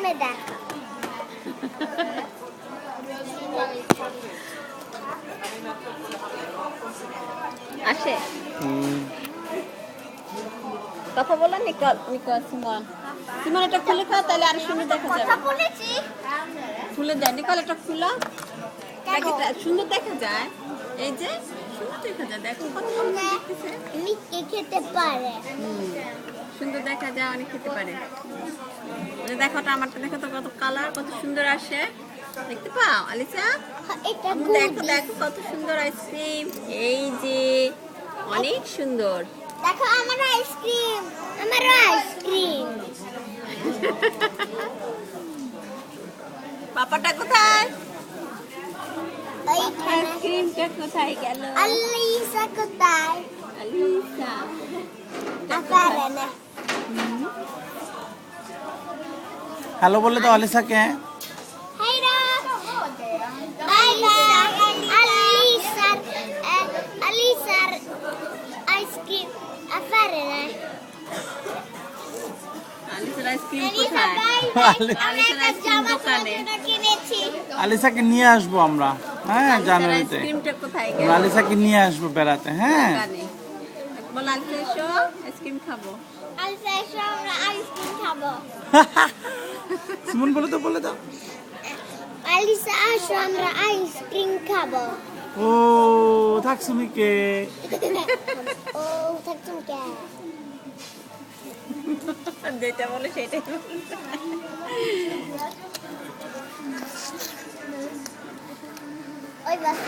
আইসক্রিমে দেখো আসে কথা বলো নিকল নিকল সিমন সিমন এটা খুলে খাও তাহলে আর সুন্দর দেখা যাবে কথা বলেছি খুলে দেয় নিকল এটা খুলো প্যাকেটটা সুন্দর দেখা যায় এই যে সুন্দর দেখা যায় দেখো কত সুন্দর দেখতেছে মিষ্টি খেতে পারে সুন্দর দেখা যায় অনেক খেতে পারে এই দেখো টমাটো দেখো তো কত কালার কত সুন্দর আসে দেখতে পাও আলিসা এটা দেখো দেখো কত সুন্দর আইসক্রিম এই যে অনেক সুন্দর দেখো আমার আইসক্রিম পাপাটা কোথায় এইখানে আইসক্রিমটা কোথায় গেল আলিসা কোথায় আলিসা আপারে না হ্যালো বলে তো আলিসাকে হাইরা আলিসার আইসক্রিম আপারে না আলিসার আইসক্রিম কোথায় আলিসার আইসক্রিম দোকানে কিনেছি আলিসাকে নিয়ে আসবো আমরা হ্যাঁ জানুয়ারিতে আইসক্রিমটা কোথায় গেল আমরা আলিসাকে নিয়ে আসবো বেড়াতে হ্যাঁ দোকানে বল আলিসা এসো আইসক্রিম খাবো আলিসা এসো আমরা আইসক্রিম খাবো সিমন বলে দাও আলিসা আসো আমরা আইসক্রিম খাবো ও থাকসুমিকে ও থাকতুম কে যেটা বলে সেটাই ওই বাস